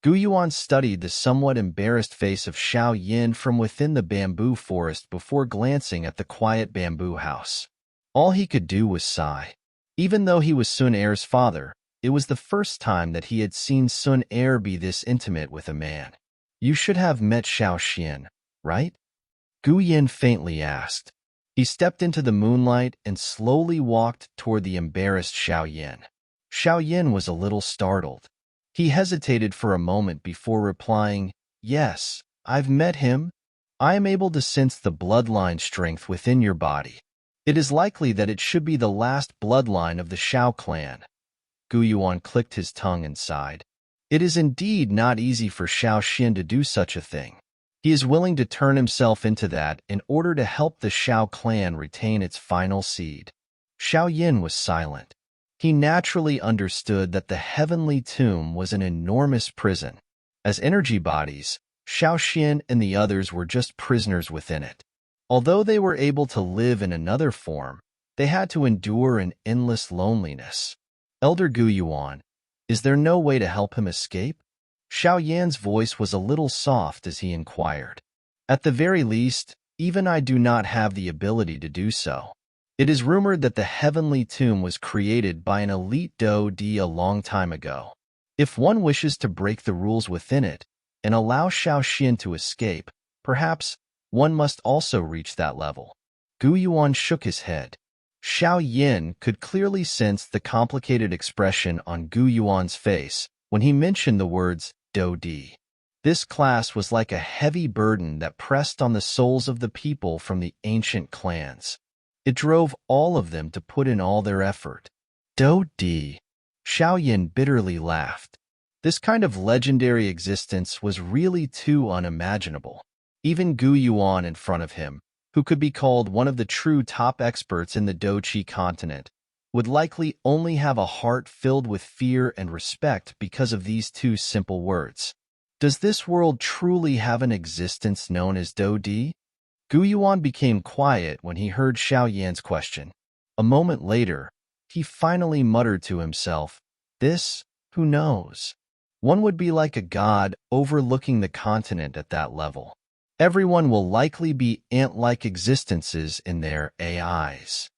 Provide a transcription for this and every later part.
Gu Yuan studied the somewhat embarrassed face of Xiao Yin from within the bamboo forest before glancing at the quiet bamboo house. All he could do was sigh. Even though he was Sun Er's father, it was the first time that he had seen Sun Er be this intimate with a man. "You should have met Xiao Xian, right?" Gu Yin faintly asked. He stepped into the moonlight and slowly walked toward the embarrassed Xiao Yin. Xiao Yin was a little startled. He hesitated for a moment before replying, "Yes, I've met him. I am able to sense the bloodline strength within your body. It is likely that it should be the last bloodline of the Xiao clan." Gu Yuan clicked his tongue and sighed. It is indeed not easy for Xiao Xin to do such a thing. He is willing to turn himself into that in order to help the Xiao clan retain its final seed. Xiao Yin was silent. He naturally understood that the heavenly tomb was an enormous prison. As energy bodies, Xiao Xin and the others were just prisoners within it. Although they were able to live in another form, they had to endure an endless loneliness. "Elder Gu Yuan, is there no way to help him escape?" Xiao Yan's voice was a little soft as he inquired. "At the very least, even I do not have the ability to do so. It is rumored that the heavenly tomb was created by an elite Dou Di a long time ago. If one wishes to break the rules within it and allow Xiao Xin to escape, perhaps one must also reach that level." Gu Yuan shook his head. Xiao Yin could clearly sense the complicated expression on Gu Yuan's face when he mentioned the words Dou Di. This class was like a heavy burden that pressed on the souls of the people from the ancient clans. It drove all of them to put in all their effort. Dou Di. Xiao Yin bitterly laughed. This kind of legendary existence was really too unimaginable. Even Gu Yuan in front of him, who could be called one of the true top experts in the Douqi continent, would likely only have a heart filled with fear and respect because of these two simple words. Does this world truly have an existence known as Dou Di? Gu Yuan became quiet when he heard Xiao Yan's question. A moment later, he finally muttered to himself, "This, who knows? One would be like a god overlooking the continent at that level. Everyone will likely be ant-like existences in their AIs.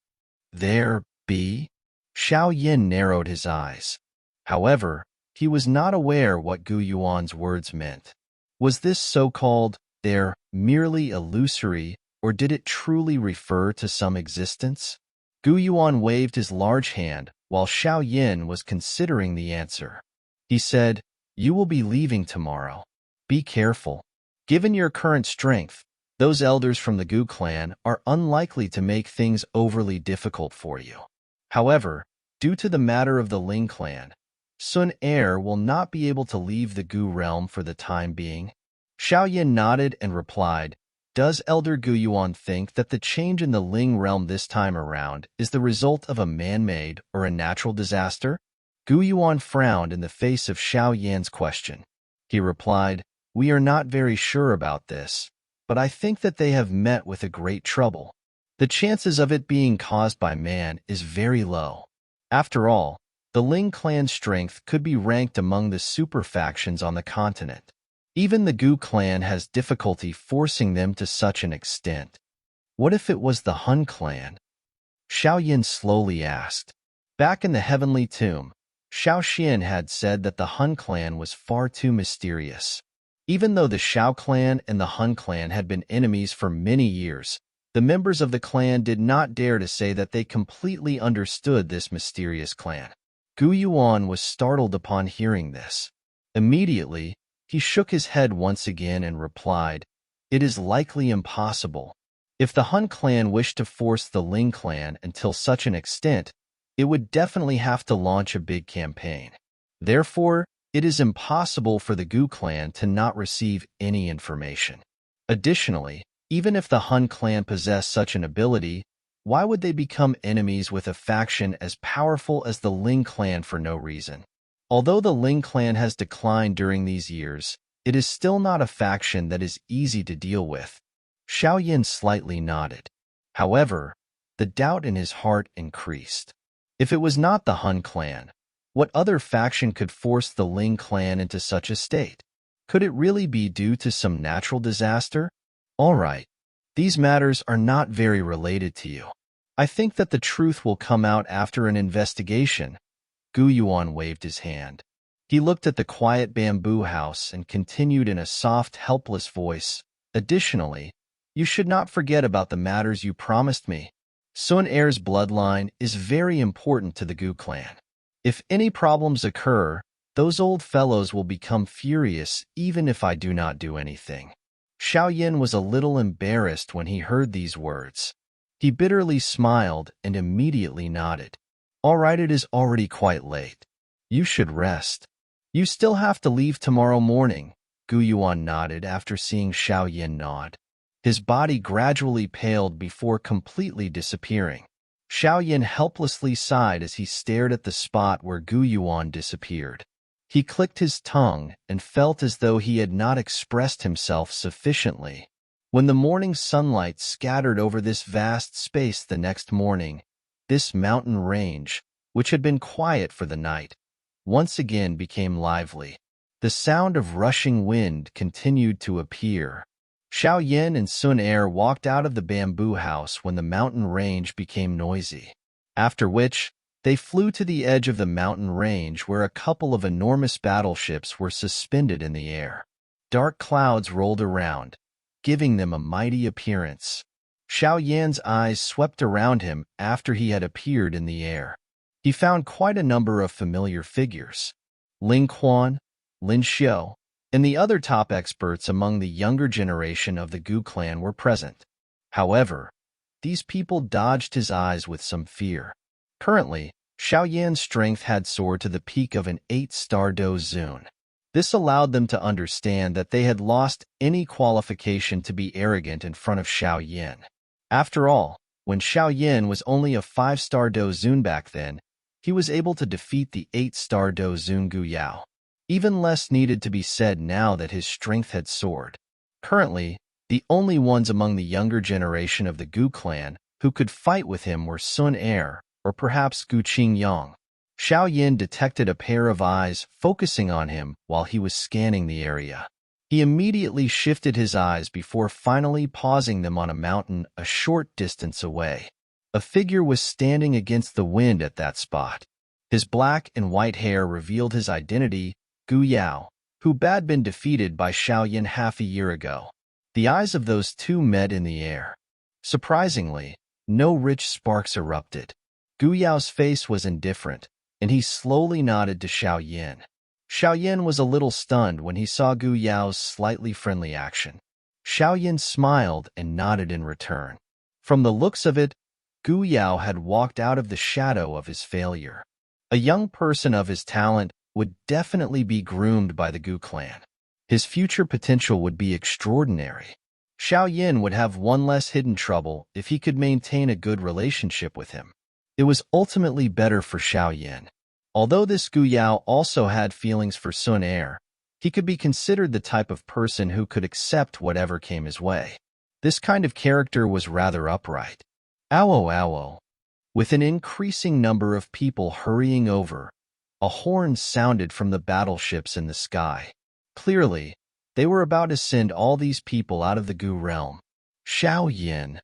There be?" Xiao Yin narrowed his eyes. However, he was not aware what Gu Yuan's words meant. Was this so-called "there" merely illusory, or did it truly refer to some existence? Gu Yuan waved his large hand while Xiao Yin was considering the answer. He said, "You will be leaving tomorrow. Be careful. Given your current strength, those elders from the Gu clan are unlikely to make things overly difficult for you. However, due to the matter of the Ling clan, Sun Er will not be able to leave the Gu realm for the time being." Xiao Yin nodded and replied, "Does Elder Gu Yuan think that the change in the Ling realm this time around is the result of a man-made or a natural disaster?" Gu Yuan frowned in the face of Xiao Yan's question. He replied, "We are not very sure about this, but I think that they have met with a great trouble. The chances of it being caused by man is very low. After all, the Ling clan's strength could be ranked among the super factions on the continent. Even the Gu clan has difficulty forcing them to such an extent. What if it was the Hun clan?" Xiao Yin slowly asked. Back in the heavenly tomb, Xiao Xian had said that the Hun clan was far too mysterious. Even though the Xiao clan and the Hun clan had been enemies for many years, the members of the clan did not dare to say that they completely understood this mysterious clan. Gu Yuan was startled upon hearing this. Immediately, he shook his head once again and replied, "It is likely impossible. If the Hun clan wished to force the Ling clan until such an extent, it would definitely have to launch a big campaign. Therefore, it is impossible for the Gu clan to not receive any information. Additionally, even if the Hun clan possessed such an ability, why would they become enemies with a faction as powerful as the Ling clan for no reason? Although the Ling clan has declined during these years, it is still not a faction that is easy to deal with." Xiao Yin slightly nodded. However, the doubt in his heart increased. If it was not the Hun clan, What other faction could force the Ling clan into such a state? Could it really be due to some natural disaster? All right, these matters are not very related to you. I think that the truth will come out after an investigation. Gu Yuan waved his hand. He looked at the quiet bamboo house and continued in a soft, helpless voice. Additionally, you should not forget about the matters you promised me. Sun Heir's bloodline is very important to the Gu clan. If any problems occur, those old fellows will become furious even if I do not do anything. Xiao Yin was a little embarrassed when he heard these words. He bitterly smiled and immediately nodded. All right, it is already quite late. You should rest. You still have to leave tomorrow morning. Gu Yuan nodded after seeing Xiao Yin nod. His body gradually paled before completely disappearing. Xiao Yin helplessly sighed as he stared at the spot where Gu Yuan disappeared. He clicked his tongue and felt as though he had not expressed himself sufficiently. When the morning sunlight scattered over this vast space the next morning, this mountain range, which had been quiet for the night, once again became lively. The sound of rushing wind continued to appear. Xiao Yin and Sun Heir walked out of the bamboo house when the mountain range became noisy. After which, they flew to the edge of the mountain range where a couple of enormous battleships were suspended in the air. Dark clouds rolled around, giving them a mighty appearance. Xiao Yan's eyes swept around him after he had appeared in the air. He found quite a number of familiar figures. Ling Quan, Lin Xiao, and the other top experts among the younger generation of the Gu clan were present. However, these people dodged his eyes with some fear. Currently, Xiao Yan's strength had soared to the peak of an 8-star Do Zun. This allowed them to understand that they had lost any qualification to be arrogant in front of Xiao Yan. After all, when Xiao Yan was only a 5-star Do Zun back then, he was able to defeat the 8-star Do Zun Gu Yao. Even less needed to be said now that his strength had soared. Currently, the only ones among the younger generation of the Gu clan who could fight with him were Sun Heir, or perhaps Gu Qingyang. Xiao Yin detected a pair of eyes focusing on him while he was scanning the area. He immediately shifted his eyes before finally pausing them on a mountain a short distance away. A figure was standing against the wind at that spot. His black and white hair revealed his identity, Gu Yao, who had been defeated by Xiao Yin half a year ago. The eyes of those two met in the air. Surprisingly, no rich sparks erupted. Gu Yao's face was indifferent, and he slowly nodded to Xiao Yin. Xiao Yin was a little stunned when he saw Gu Yao's slightly friendly action. Xiao Yin smiled and nodded in return. From the looks of it, Gu Yao had walked out of the shadow of his failure. A young person of his talent would definitely be groomed by the Gu clan. His future potential would be extraordinary. Xiao Yin would have one less hidden trouble if he could maintain a good relationship with him. It was ultimately better for Xiao Yin. Although this Gu Yao also had feelings for Sun Heir, he could be considered the type of person who could accept whatever came his way. This kind of character was rather upright. Owo owo. With an increasing number of people hurrying over, a horn sounded from the battleships in the sky. Clearly, they were about to send all these people out of the Gu realm. Xiao Yin.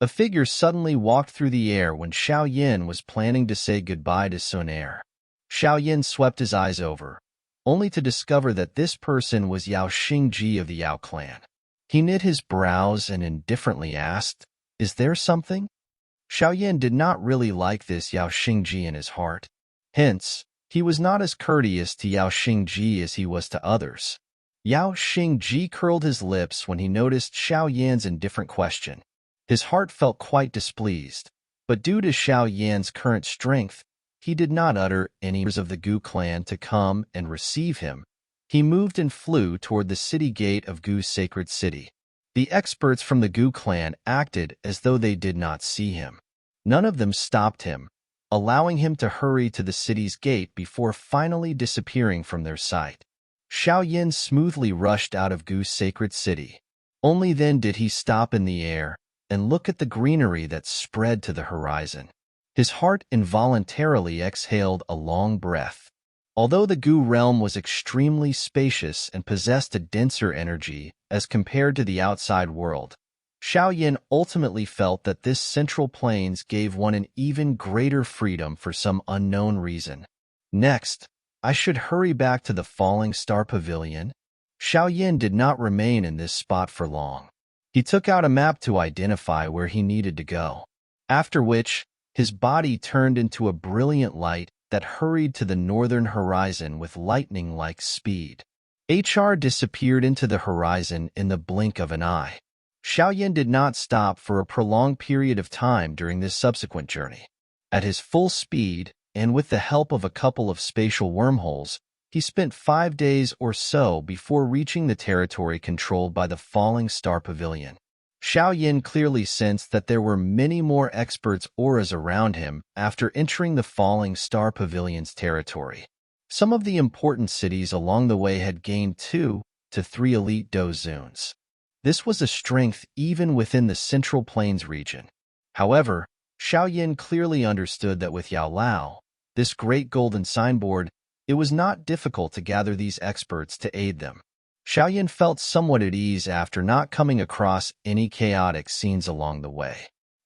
A figure suddenly walked through the air when Xiao Yin was planning to say goodbye to Sun Heir. Xiao Yin swept his eyes over, only to discover that this person was Yao Xingji of the Yao clan. He knit his brows and indifferently asked, "Is there something?" Xiao Yin did not really like this Yao Xingji in his heart. Hence, he was not as courteous to Yao Xingji as he was to others. Yao Xingji curled his lips when he noticed Xiao Yan's indifferent question. His heart felt quite displeased, but due to Xiao Yan's current strength, he did not utter any orders of the Gu clan to come and receive him. He moved and flew toward the city gate of Gu's sacred city. The experts from the Gu clan acted as though they did not see him. None of them stopped him, allowing him to hurry to the city's gate before finally disappearing from their sight. Xiao Yin smoothly rushed out of Gu's sacred city. Only then did he stop in the air and look at the greenery that spread to the horizon. His heart involuntarily exhaled a long breath. Although the Gu realm was extremely spacious and possessed a denser energy as compared to the outside world, Xiao Yin ultimately felt that this central plains gave one an even greater freedom for some unknown reason. Next, I should hurry back to the Falling Star Pavilion. Xiao Yin did not remain in this spot for long. He took out a map to identify where he needed to go, after which his body turned into a brilliant light that hurried to the northern horizon with lightning-like speed. HR disappeared into the horizon in the blink of an eye. Xiao Yin did not stop for a prolonged period of time during this subsequent journey. At his full speed, and with the help of a couple of spatial wormholes, he spent 5 days or so before reaching the territory controlled by the Falling Star Pavilion. Xiao Yin clearly sensed that there were many more experts' auras around him after entering the Falling Star Pavilion's territory. Some of the important cities along the way had gained 2 to 3 elite dozuns. This was a strength even within the Central Plains region. However, Xiao Yin clearly understood that with Yao Lao, this great golden signboard, it was not difficult to gather these experts to aid them. Xiao Yin felt somewhat at ease after not coming across any chaotic scenes along the way.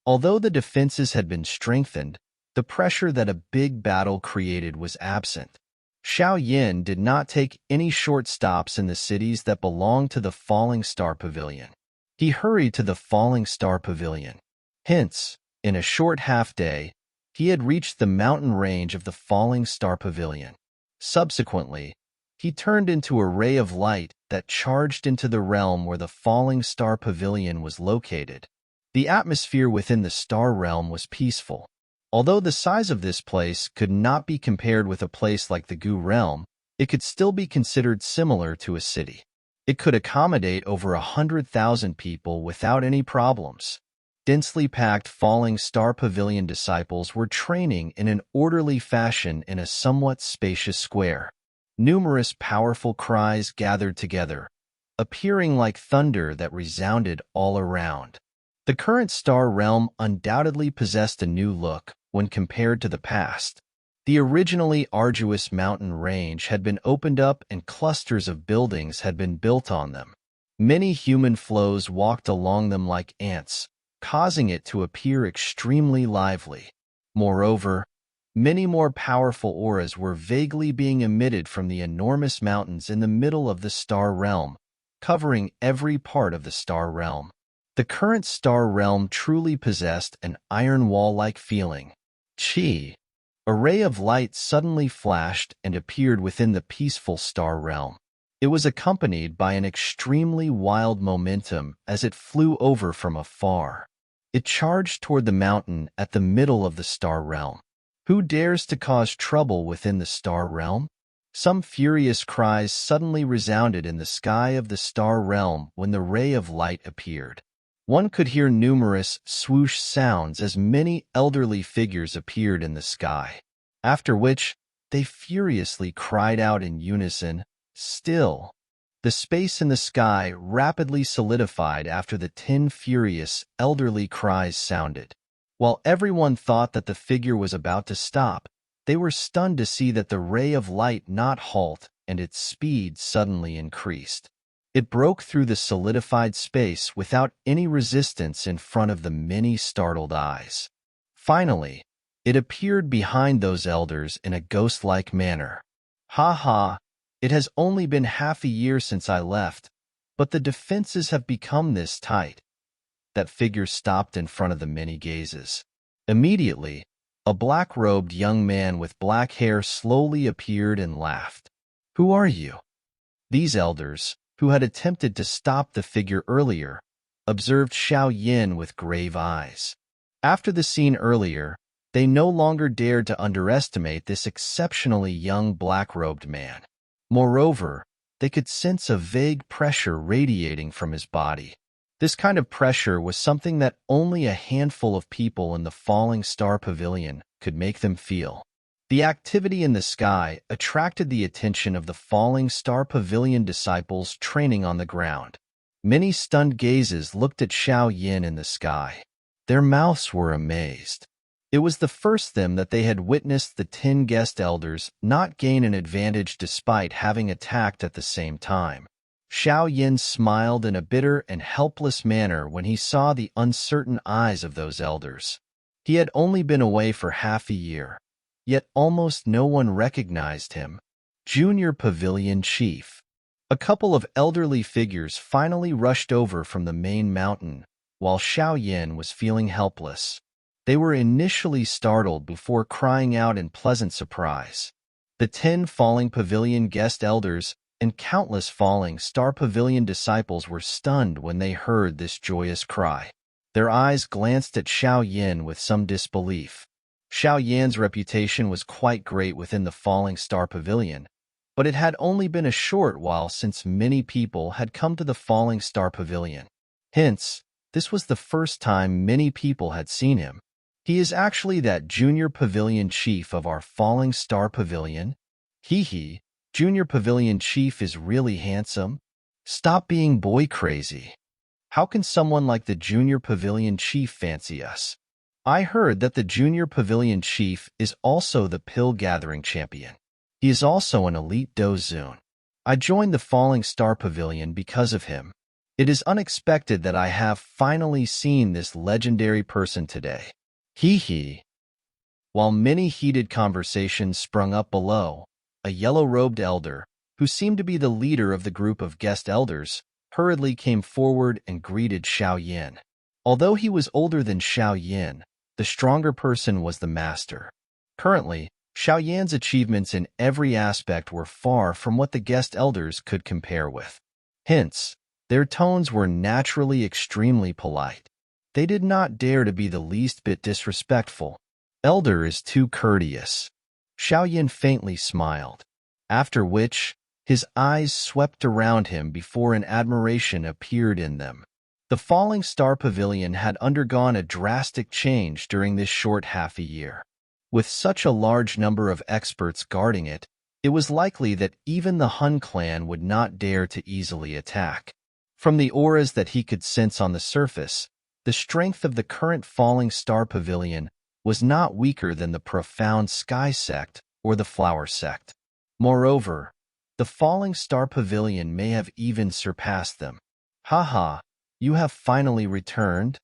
Although the defenses had been strengthened, the pressure that a big battle created was absent. Xiao Yin did not take any short stops in the cities that belonged to the Falling Star Pavilion. He hurried to the Falling Star Pavilion. Hence, in a short half-day, he had reached the mountain range of the Falling Star Pavilion. Subsequently, he turned into a ray of light that charged into the realm where the Falling Star Pavilion was located. The atmosphere within the star realm was peaceful. Although the size of this place could not be compared with a place like the Gu realm, it could still be considered similar to a city. It could accommodate over 100,000 people without any problems. Densely packed Falling Star Pavilion disciples were training in an orderly fashion in a somewhat spacious square. Numerous powerful cries gathered together, appearing like thunder that resounded all around. The current star realm undoubtedly possessed a new look when compared to the past. The originally arduous mountain range had been opened up and clusters of buildings had been built on them. Many human flows walked along them like ants, causing it to appear extremely lively. Moreover, many more powerful auras were vaguely being emitted from the enormous mountains in the middle of the star realm, covering every part of the star realm. The current star realm truly possessed an iron wall-like feeling. Chi. A ray of light suddenly flashed and appeared within the peaceful star realm. It was accompanied by an extremely wild momentum as it flew over from afar. It charged toward the mountain at the middle of the star realm. Who dares to cause trouble within the star realm? Some furious cries suddenly resounded in the sky of the star realm when the ray of light appeared. One could hear numerous swoosh sounds as many elderly figures appeared in the sky, after which they furiously cried out in unison, "Still!" The space in the sky rapidly solidified after the 10 furious, elderly cries sounded. While everyone thought that the figure was about to stop, they were stunned to see that the ray of light not halt and its speed suddenly increased. It broke through the solidified space without any resistance in front of the many startled eyes. Finally, it appeared behind those elders in a ghost-like manner. "Ha ha! It has only been half a year since I left, but the defenses have become this tight." That figure stopped in front of the many gazes. Immediately, a black-robed young man with black hair slowly appeared and laughed. "Who are you?" These elders, who had attempted to stop the figure earlier, observed Xiao Yin with grave eyes. After the scene earlier, they no longer dared to underestimate this exceptionally young black-robed man. Moreover, they could sense a vague pressure radiating from his body. This kind of pressure was something that only a handful of people in the Falling Star Pavilion could make them feel. The activity in the sky attracted the attention of the Falling Star Pavilion disciples training on the ground. Many stunned gazes looked at Xiao Yin in the sky. Their mouths were amazed. It was the first time that they had witnessed the 10 guest elders not gain an advantage despite having attacked at the same time. Xiao Yin smiled in a bitter and helpless manner when he saw the uncertain eyes of those elders. He had only been away for half a year, yet almost no one recognized him. Junior Pavilion Chief. A couple of elderly figures finally rushed over from the main mountain, while Xiao Yin was feeling helpless. They were initially startled before crying out in pleasant surprise. The 10 falling pavilion guest elders and countless falling star pavilion disciples were stunned when they heard this joyous cry. Their eyes glanced at Xiao Yin with some disbelief. Xiao Yan's reputation was quite great within the falling star pavilion, but it had only been a short while since many people had come to the falling star pavilion. Hence, this was the first time many people had seen him. He is actually that junior pavilion chief of our falling star pavilion. Hee, junior pavilion chief is really handsome. Stop being boy crazy. How can someone like the junior pavilion chief fancy us? I heard that the junior pavilion chief is also the pill gathering champion. He is also an elite dozun. I joined the falling star pavilion because of him. It is unexpected that I have finally seen this legendary person today. Hee. While many heated conversations sprung up below, a yellow-robed elder, who seemed to be the leader of the group of guest elders, hurriedly came forward and greeted Xiao Yin. Although he was older than Xiao Yin, the stronger person was the master. Currently, Xiao Yan's achievements in every aspect were far from what the guest elders could compare with. Hence, their tones were naturally extremely polite. They did not dare to be the least bit disrespectful. Elder is too courteous. Xiao Yin faintly smiled, after which his eyes swept around him before an admiration appeared in them. The falling star pavilion had undergone a drastic change during this short half a year. With such a large number of experts guarding it, it was likely that even the Hun clan would not dare to easily attack. From the auras that he could sense on the surface, the strength of the current falling star pavilion was not weaker than the profound sky sect or the flower sect. Moreover, the falling star pavilion may have even surpassed them. Haha, you have finally returned?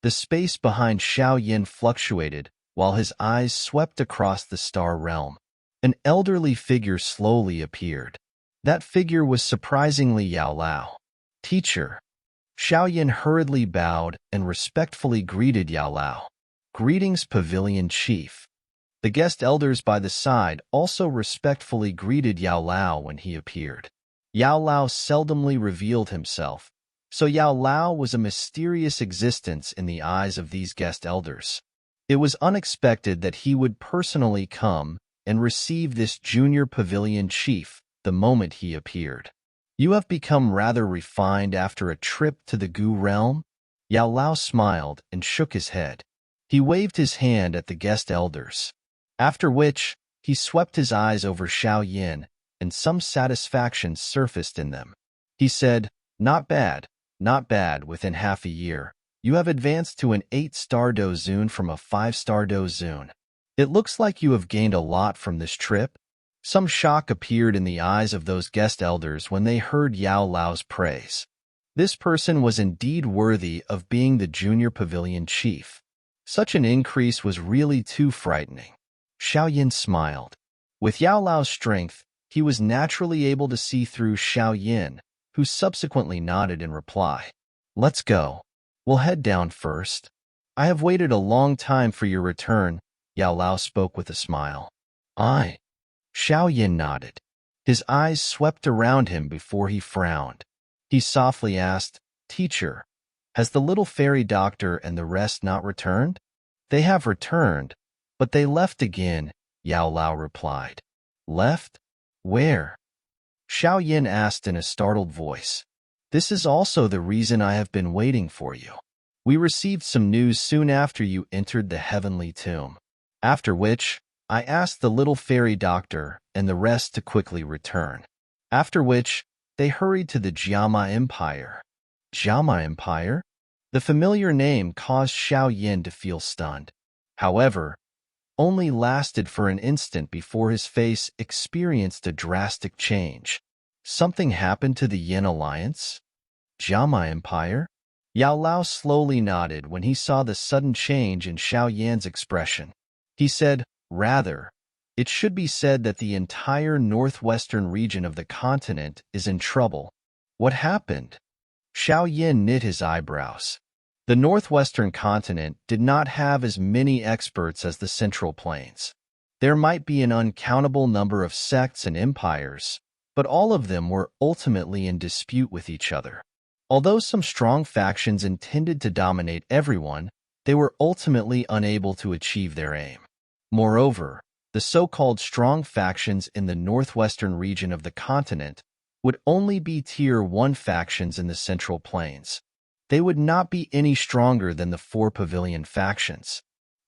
The space behind Xiao Yin fluctuated while his eyes swept across the star realm. An elderly figure slowly appeared. That figure was surprisingly Yao Lao. Teacher. Xiao Yin hurriedly bowed and respectfully greeted Yao Lao. Greetings, Pavilion Chief. The guest elders by the side also respectfully greeted Yao Lao when he appeared. Yao Lao seldomly revealed himself, so Yao Lao was a mysterious existence in the eyes of these guest elders. It was unexpected that he would personally come and receive this junior Pavilion Chief the moment he appeared. You have become rather refined after a trip to the Gu realm? Yao Lao smiled and shook his head. He waved his hand at the guest elders, after which he swept his eyes over Xiao Yin and some satisfaction surfaced in them. He said, not bad within half a year. You have advanced to an 8-star dozun from a 5-star dozun. It looks like you have gained a lot from this trip. Some shock appeared in the eyes of those guest elders when they heard Yao Lao's praise. This person was indeed worthy of being the junior pavilion chief. Such an increase was really too frightening. Xiao Yin smiled. With Yao Lao's strength, he was naturally able to see through Xiao Yin, who subsequently nodded in reply. Let's go. We'll head down first. I have waited a long time for your return, Yao Lao spoke with a smile. Aye. Xiao Yin nodded. His eyes swept around him before he frowned. He softly asked, Teacher, has the little fairy doctor and the rest not returned? They have returned, but they left again, Yao Lao replied. Left? Where? Xiao Yin asked in a startled voice. This is also the reason I have been waiting for you. We received some news soon after you entered the heavenly tomb. After which, I asked the little fairy doctor and the rest to quickly return. After which, they hurried to the Jiama Empire. Jiama Empire? The familiar name caused Xiao Yin to feel stunned. However, only lasted for an instant before his face experienced a drastic change. Something happened to the Yin Alliance? Jiama Empire? Yao Lao slowly nodded when he saw the sudden change in Xiao Yan's expression. He said, rather, it should be said that the entire northwestern region of the continent is in trouble. What happened? Xiao Yan knit his eyebrows. The northwestern continent did not have as many experts as the Central Plains. There might be an uncountable number of sects and empires, but all of them were ultimately in dispute with each other. Although some strong factions intended to dominate everyone, they were ultimately unable to achieve their aim. Moreover, the so-called strong factions in the northwestern region of the continent would only be Tier 1 factions in the Central Plains. They would not be any stronger than the 4 pavilion factions.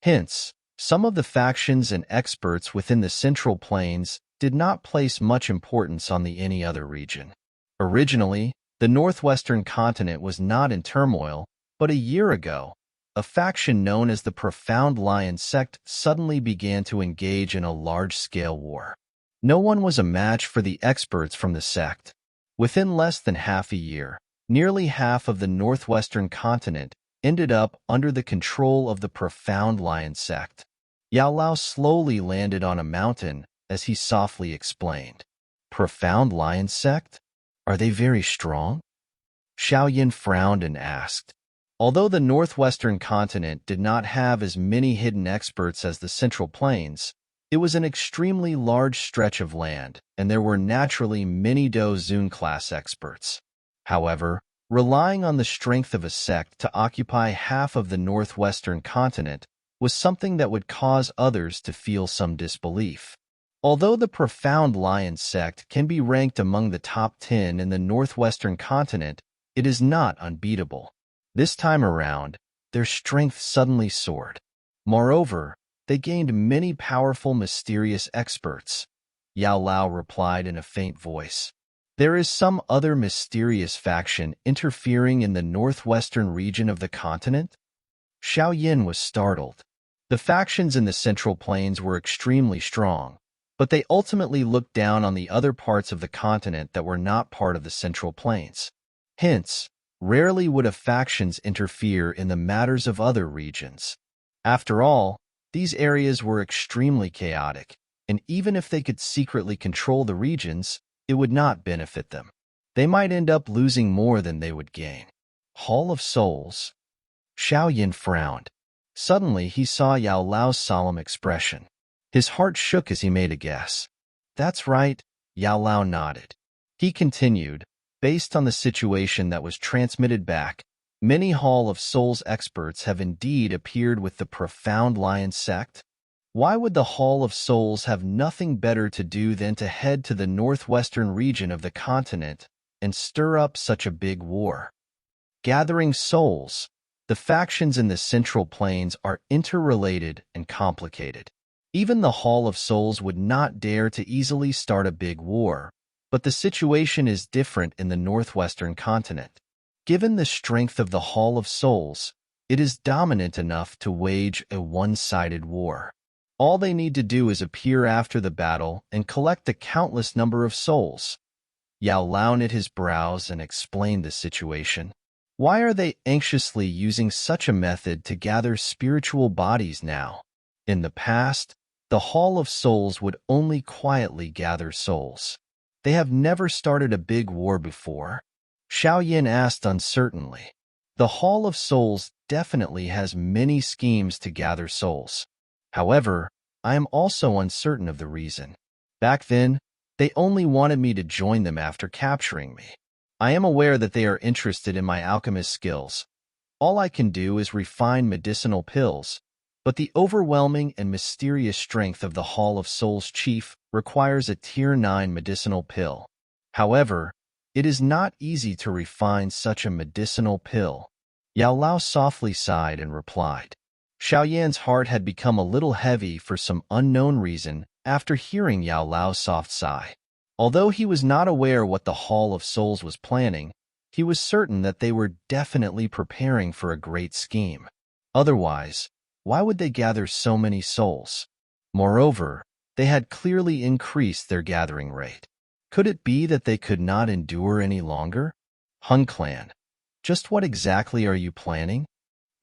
Hence, some of the factions and experts within the Central Plains did not place much importance on any other region. Originally, the northwestern continent was not in turmoil, but a year ago, a faction known as the Profound Lion sect suddenly began to engage in a large-scale war. No one was a match for the experts from the sect. Within less than half a year, nearly half of the northwestern continent ended up under the control of the Profound Lion sect. Yao Lao slowly landed on a mountain as he softly explained. Profound Lion sect? Are they very strong? Xiao Yin frowned and asked. Although the northwestern continent did not have as many hidden experts as the Central Plains, it was an extremely large stretch of land, and there were naturally many Do Zun-class experts. However, relying on the strength of a sect to occupy half of the northwestern continent was something that would cause others to feel some disbelief. Although the Profound Lion sect can be ranked among the top 10 in the northwestern continent, it is not unbeatable. This time around, their strength suddenly soared. Moreover, they gained many powerful mysterious experts. Yao Lao replied in a faint voice. There is some other mysterious faction interfering in the northwestern region of the continent? Xiao Yin was startled. The factions in the Central Plains were extremely strong, but they ultimately looked down on the other parts of the continent that were not part of the Central Plains. Hence, rarely would factions interfere in the matters of other regions. After all, these areas were extremely chaotic, and even if they could secretly control the regions, it would not benefit them. They might end up losing more than they would gain. Hall of Souls. Xiao Yin frowned. Suddenly, he saw Yao Lao's solemn expression. His heart shook as he made a guess. That's right, Yao Lao nodded. He continued, based on the situation that was transmitted back, many Hall of Souls experts have indeed appeared with the Profound Lion sect. Why would the Hall of Souls have nothing better to do than to head to the northwestern region of the continent and stir up such a big war? Gathering souls. The factions in the Central Plains are interrelated and complicated. Even the Hall of Souls would not dare to easily start a big war, but the situation is different in the northwestern continent. Given the strength of the Hall of Souls, it is dominant enough to wage a one-sided war. All they need to do is appear after the battle and collect a countless number of souls. Yao Lao knit his brows and explained the situation. Why are they anxiously using such a method to gather spiritual bodies now? In the past, the Hall of Souls would only quietly gather souls. They have never started a big war before. Xiao Yin asked uncertainly. The Hall of Souls definitely has many schemes to gather souls. However, I am also uncertain of the reason. Back then, they only wanted me to join them after capturing me. I am aware that they are interested in my alchemist skills. All I can do is refine medicinal pills, but the overwhelming and mysterious strength of the Hall of Souls chief requires a Tier 9 medicinal pill. However, it is not easy to refine such a medicinal pill. Yao Lao softly sighed and replied. Xiao Yan's heart had become a little heavy for some unknown reason after hearing Yao Lao's soft sigh. Although he was not aware what the Hall of Souls was planning, he was certain that they were definitely preparing for a great scheme. Otherwise, why would they gather so many souls? Moreover, they had clearly increased their gathering rate. Could it be that they could not endure any longer? Hun Clan, just what exactly are you planning?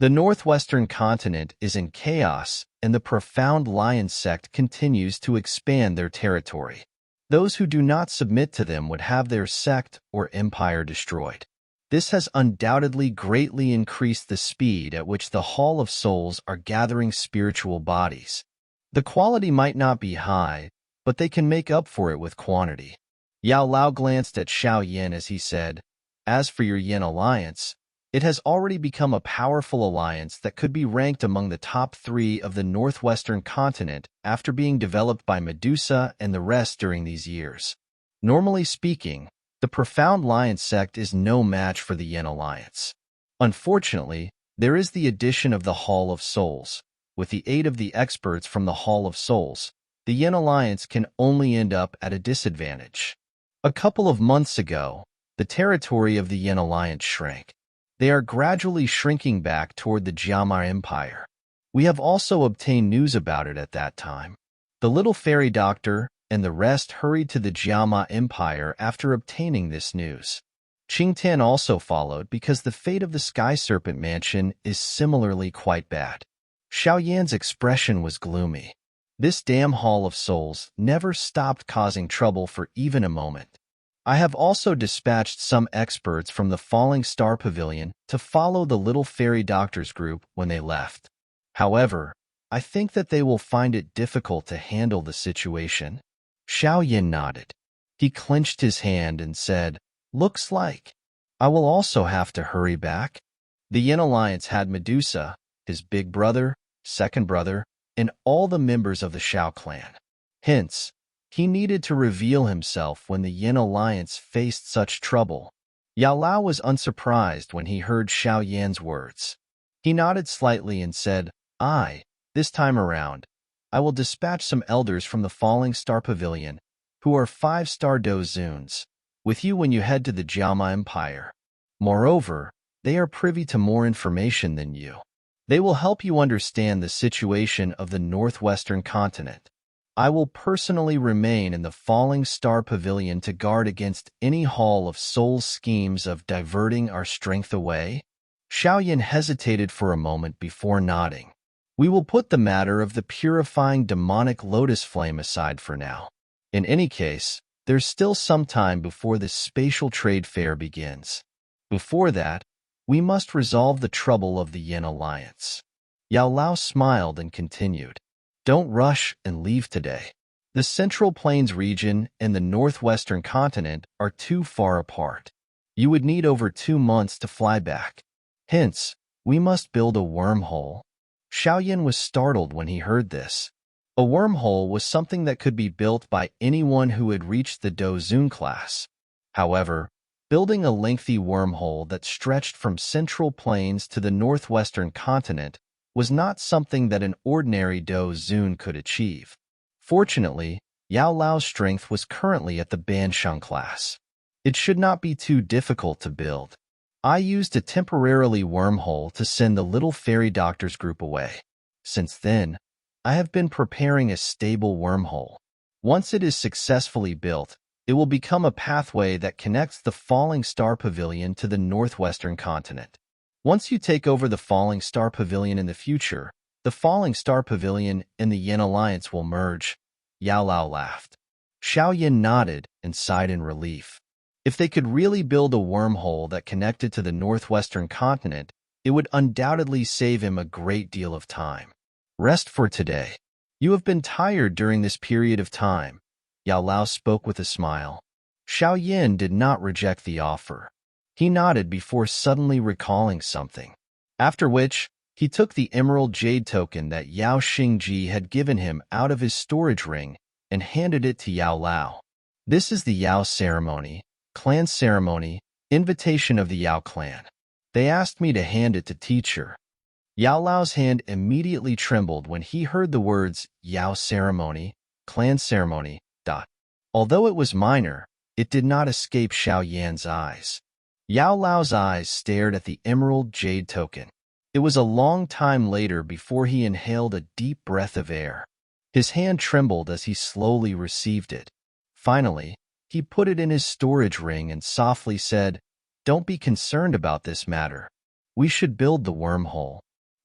The northwestern continent is in chaos, and the profound lion sect continues to expand their territory. Those who do not submit to them would have their sect or empire destroyed. This has undoubtedly greatly increased the speed at which the Hall of Souls are gathering spiritual bodies. The quality might not be high, but they can make up for it with quantity. Yao Lao glanced at Xiao Yin as he said, "As for your Yin alliance, it has already become a powerful alliance that could be ranked among the top 3 of the northwestern continent after being developed by Medusa and the rest during these years. Normally speaking, the Profound Lion sect is no match for the Yin alliance. Unfortunately, there is the addition of the Hall of Souls. With the aid of the experts from the Hall of Souls, the Yin alliance can only end up at a disadvantage. A couple of months ago, the territory of the Yin alliance shrank. They are gradually shrinking back toward the Jiama Empire. We have also obtained news about it at that time. The little fairy doctor and the rest hurried to the Jiama Empire after obtaining this news. Qingtian also followed because the fate of the Sky Serpent Mansion is similarly quite bad. Xiao Yan's expression was gloomy. This damn Hall of Souls never stopped causing trouble for even a moment. I have also dispatched some experts from the Falling Star Pavilion to follow the little fairy doctor's group when they left. However, I think that they will find it difficult to handle the situation." Xiao Yin nodded. He clenched his hand and said, "Looks like I will also have to hurry back." The Yin Alliance had Medusa, his big brother, second brother, and all the members of the Xiao clan. Hence, he needed to reveal himself when the Yin Alliance faced such trouble. Yao Lao was unsurprised when he heard Xiao Yan's words. He nodded slightly and said, This time around, I will dispatch some elders from the Falling Star Pavilion, who are 5-star dozuns, with you when you head to the Jiama Empire. Moreover, they are privy to more information than you. They will help you understand the situation of the northwestern continent. I will personally remain in the Falling Star Pavilion to guard against any Hall of Souls schemes of diverting our strength away." Xiao Yin hesitated for a moment before nodding. "We will put the matter of the purifying demonic lotus flame aside for now. In any case, there's still some time before the spatial trade fair begins. Before that, we must resolve the trouble of the Yin Alliance." Yao Lao smiled and continued, "Don't rush and leave today. The Central Plains region and the northwestern continent are too far apart. You would need over 2 months to fly back. Hence, we must build a wormhole." Xiao Yin was startled when he heard this. A wormhole was something that could be built by anyone who had reached the Dozun class. However, building a lengthy wormhole that stretched from Central Plains to the northwestern continent was not something that an ordinary Dozun could achieve. Fortunately, Yao Lao's strength was currently at the Bansheng class. It should not be too difficult to build. I used a temporarily wormhole to send the little fairy doctor's group away. Since then, I have been preparing a stable wormhole. Once it is successfully built, it will become a pathway that connects the Falling Star Pavilion to the northwestern continent. Once you take over the Falling Star Pavilion in the future, the Falling Star Pavilion and the Yin Alliance will merge." Yao Lao laughed. Xiao Yin nodded and sighed in relief. If they could really build a wormhole that connected to the northwestern continent, it would undoubtedly save him a great deal of time. "Rest for today. You have been tired during this period of time." Yao Lao spoke with a smile. Xiao Yin did not reject the offer. He nodded before suddenly recalling something. After which, he took the emerald jade token that Yao Xingji had given him out of his storage ring and handed it to Yao Lao. "This is the Yao ceremony, clan ceremony, invitation of the Yao clan. They asked me to hand it to teacher." Yao Lao's hand immediately trembled when he heard the words Yao ceremony, clan ceremony. Although it was minor, it did not escape Xiao Yan's eyes. Yao Lao's eyes stared at the emerald jade token. It was a long time later before he inhaled a deep breath of air. His hand trembled as he slowly received it. Finally, he put it in his storage ring and softly said, "Don't be concerned about this matter. We should build the wormhole."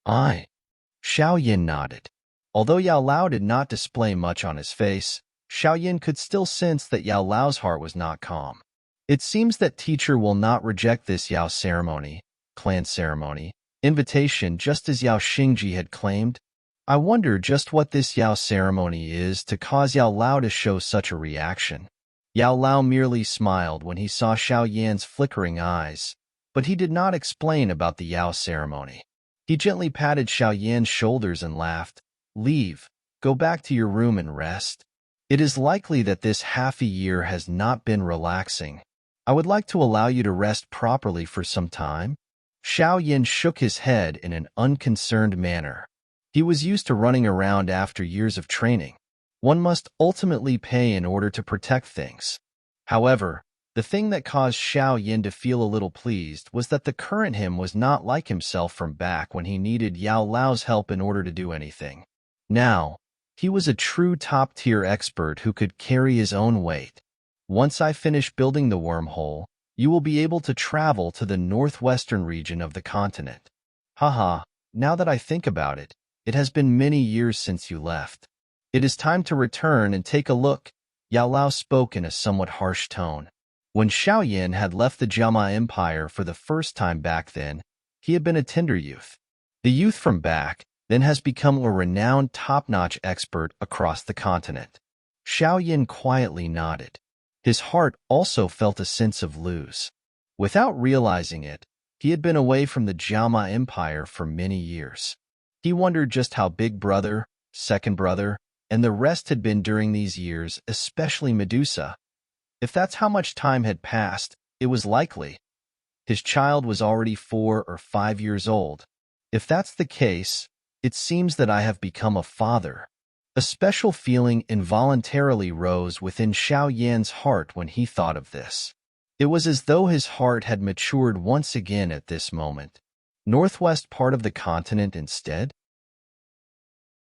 Xiao Yin nodded. Although Yao Lao did not display much on his face, Xiao Yin could still sense that Yao Lao's heart was not calm. It seems that teacher will not reject this Yao ceremony, clan ceremony, invitation just as Yao Xingji had claimed. I wonder just what this Yao ceremony is to cause Yao Lao to show such a reaction. Yao Lao merely smiled when he saw Xiao Yan's flickering eyes, but he did not explain about the Yao ceremony. He gently patted Xiao Yan's shoulders and laughed. "Leave, go back to your room and rest. It is likely that this half a year has not been relaxing. I would like to allow you to rest properly for some time." Xiao Yin shook his head in an unconcerned manner. He was used to running around after years of training. One must ultimately pay in order to protect things. However, the thing that caused Xiao Yin to feel a little pleased was that the current him was not like himself from back when he needed Yao Lao's help in order to do anything. Now, he was a true top-tier expert who could carry his own weight. "Once I finish building the wormhole, you will be able to travel to the northwestern region of the continent." Haha, now that I think about it, it has been many years since you left. It is time to return and take a look, Yao Lao spoke in a somewhat harsh tone. When Xiao Yin had left the Jiama Empire for the first time back then, he had been a tender youth. The youth from back then has become a renowned top-notch expert across the continent. Xiao Yin quietly nodded. His heart also felt a sense of lose. Without realizing it, he had been away from the Jiama Empire for many years. He wondered just how Big Brother, Second Brother, and the rest had been during these years, especially Medusa. If that's how much time had passed, it was likely. His child was already 4 or 5 years old. If that's the case, it seems that I have become a father. A special feeling involuntarily rose within Xiao Yan's heart when he thought of this. It was as though his heart had matured once again at this moment. Northwest part of the continent instead?